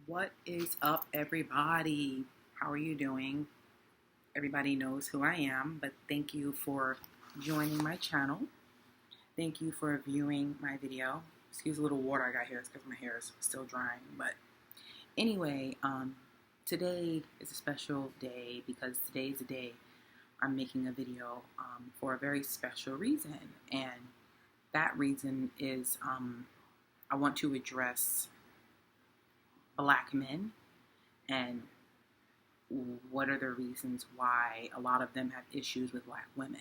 What is up, everybody? How are you doing? Everybody knows who I am, but thank you for joining my channel. Thank you for viewing my video. Excuse the little water I got here. It's because my hair is still drying. But anyway, today is a special day because today is the day I'm making a video for a very special reason. And that reason is I want to address Black men and what are the reasons why a lot of them have issues with Black women,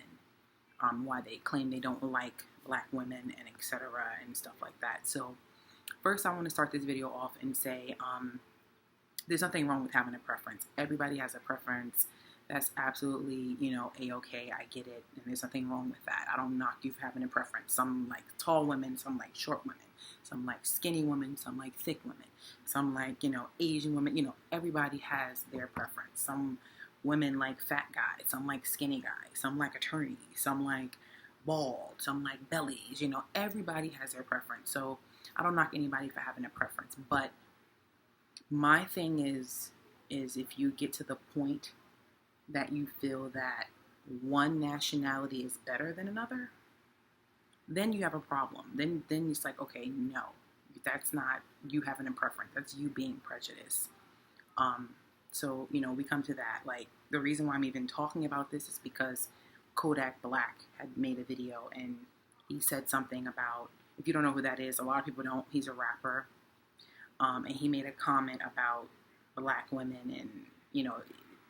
why they claim they don't like Black women, and etc. and stuff like that. So first I want to start this video off and say there's nothing wrong with having a preference. Everybody has a preference. That's absolutely, A-okay. I get it. And there's nothing wrong with that. I don't knock you for having a preference. Some like tall women, some like short women, some like skinny women, some like thick women, some like, Asian women. Everybody has their preference. Some women like fat guys, some like skinny guys, some like attorneys, some like bald, some like bellies. Everybody has their preference. So I don't knock anybody for having a preference. But my thing is if you get to the point that you feel that one nationality is better than another, then you have a problem. Then it's like, okay, no, that's not you having a preference. That's you being prejudiced. So, we come to that. Like, the reason why I'm even talking about this is because Kodak Black had made a video and he said something about, if you don't know who that is, a lot of people don't, he's a rapper. And he made a comment about Black women and,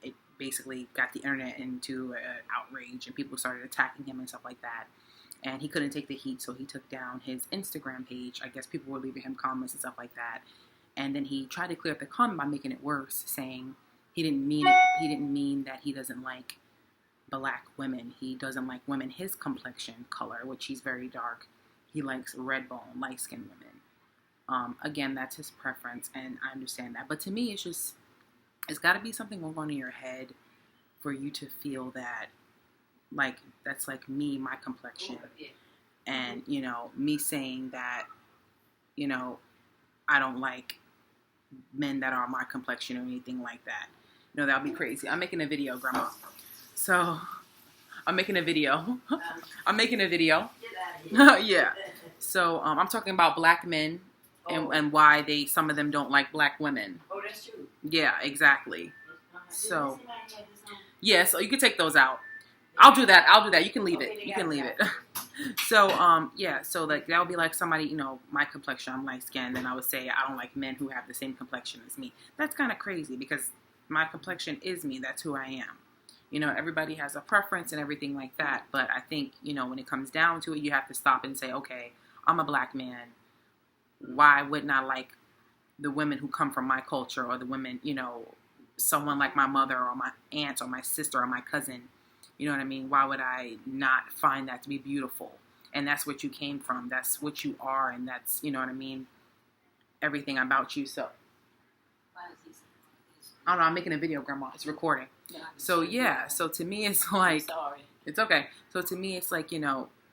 it basically got the internet into outrage and people started attacking him and stuff like that. And he couldn't take the heat, so he took down his Instagram page. I guess people were leaving him comments and stuff like that. And then he tried to clear up the comment by making it worse, saying he didn't mean it. He didn't mean that he doesn't like Black women. He doesn't like women his complexion color, which he's very dark. He likes red bone, light-skinned women. Again, that's his preference, and I understand that. But to me, it's got to be something going on in your head for you to feel that, like, that's like me, my complexion. And, me saying that, I don't like men that are my complexion or anything like that. That would be crazy. I'm making a video, Grandma. So, I'm making a video. Yeah. So, I'm talking about Black men and why some of them don't like Black women. Oh, that's true. Yeah, exactly. So, yeah, so you can take those out. I'll do that. You can leave it. You can leave it. So, yeah, so like that would be like somebody, my complexion, I'm light skinned, and I would say I don't like men who have the same complexion as me. That's kind of crazy because my complexion is me. That's who I am. Everybody has a preference and everything like that. But I think, when it comes down to it, you have to stop and say, okay, I'm a Black man. Why wouldn't I like the women who come from my culture, or the women, someone like my mother or my aunt or my sister or my cousin? You know what I mean? Why would I not find that to be beautiful? And that's what you came from. That's what you are. And that's, you know what I mean? Everything about you. So, I don't know. I'm making a video, Grandma. It's recording. So, yeah. So, to me, it's like, Sorry. It's okay. So, to me, it's like,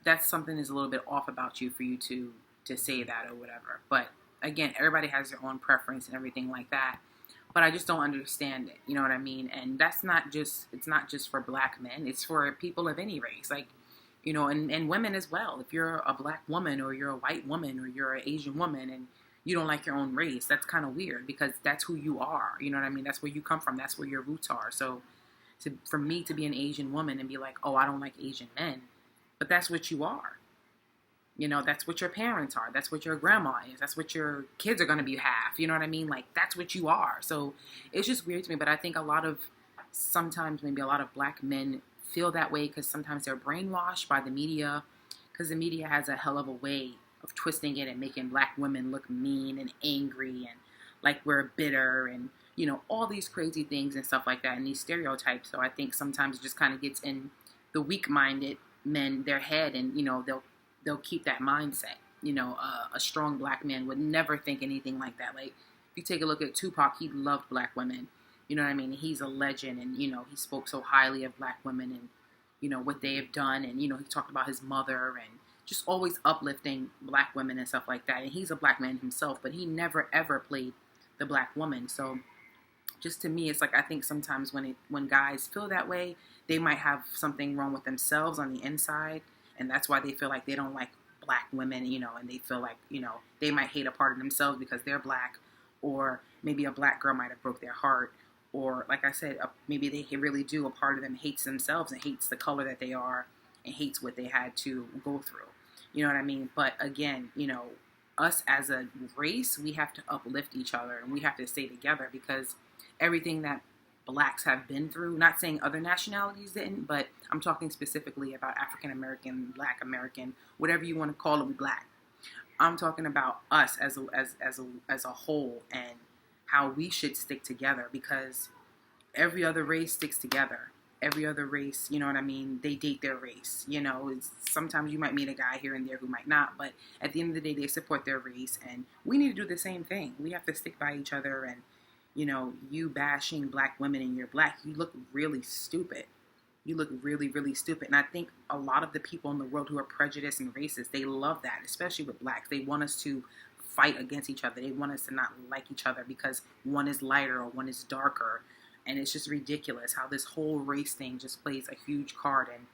that's something that's a little bit off about you for you to say that or whatever. But, again, everybody has their own preference and everything like that. But I just don't understand it. You know what I mean? And it's not just for Black men. It's for people of any race. Like, and women as well. If you're a Black woman or you're a white woman or you're an Asian woman and you don't like your own race, that's kind of weird because that's who you are. You know what I mean? That's where you come from. That's where your roots are. So for me to be an Asian woman and be like, oh, I don't like Asian men, but that's what you are. That's what your parents are. That's what your grandma is. That's what your kids are going to be half. You know what I mean? Like, that's what you are. So it's just weird to me. But I think sometimes maybe a lot of Black men feel that way because sometimes they're brainwashed by the media, because the media has a hell of a way of twisting it and making Black women look mean and angry and like we're bitter and, all these crazy things and stuff like that and these stereotypes. So I think sometimes it just kind of gets in the weak-minded men, their head, and, they'll keep that mindset. A strong Black man would never think anything like that. Like, if you take a look at Tupac, he loved Black women. You know what I mean? He's a legend, and, he spoke so highly of Black women and, what they have done. And, he talked about his mother and just always uplifting Black women and stuff like that. And he's a Black man himself, but he never, ever played the black woman. So just to me, it's like I think sometimes when guys feel that way, they might have something wrong with themselves on the inside, and that's why they feel like they don't like black women, and they feel like they might hate a part of themselves because they're black, or maybe a black girl might have broke their heart, or like I said, maybe they really do. A part of them hates themselves and hates the color that they are and hates what they had to go through. You know what I mean? But again, us as a race, we have to uplift each other and we have to stay together because everything that blacks have been through, not saying other nationalities didn't, but I'm talking specifically about African American, Black American, whatever you want to call it, black. I'm talking about us as a whole and how we should stick together because every other race sticks together. Every other race, you know what I mean? They date their race. Sometimes you might meet a guy here and there who might not, but at the end of the day, they support their race, and we need to do the same thing. We have to stick by each other, and you bashing black women and you're black, you look really stupid. You look really, really stupid. And I think a lot of the people in the world who are prejudiced and racist, they love that, especially with blacks. They want us to fight against each other. They want us to not like each other because one is lighter or one is darker. And it's just ridiculous how this whole race thing just plays a huge card. And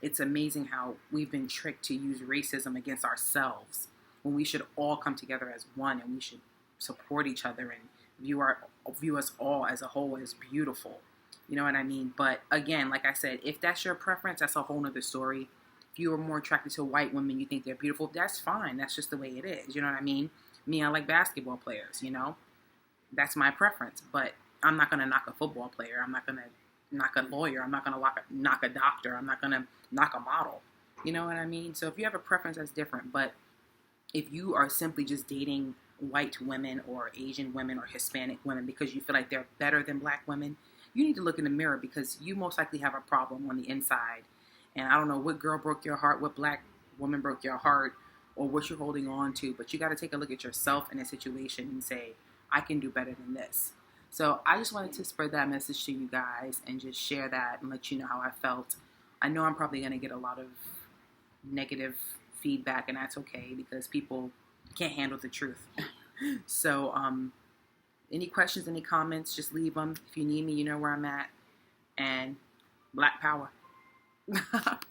it's amazing how we've been tricked to use racism against ourselves when we should all come together as one and we should support each other and view us all as a whole as beautiful. You know what I mean? But again, like I said, if that's your preference, that's a whole nother story. If you are more attracted to white women, you think they're beautiful, that's fine. That's just the way it is. You know what I mean? Me, I like basketball players, That's my preference. But I'm not going to knock a football player. I'm not going to knock a lawyer. I'm not going to knock a doctor. I'm not going to knock a model. You know what I mean? So if you have a preference, that's different. But if you are simply just dating white women or Asian women or Hispanic women because you feel like they're better than black women, you need to look in the mirror because you most likely have a problem on the inside. And I don't know what girl broke your heart, what black woman broke your heart, or what you're holding on to, but you got to take a look at yourself in a situation and say, I can do better than this. So I just wanted to spread that message to you guys and just share that and let you know how I felt. I know I'm probably going to get a lot of negative feedback, and that's okay because people can't handle the truth. So any questions, any comments, just leave them. If you need me, you know where I'm at. And Black Power.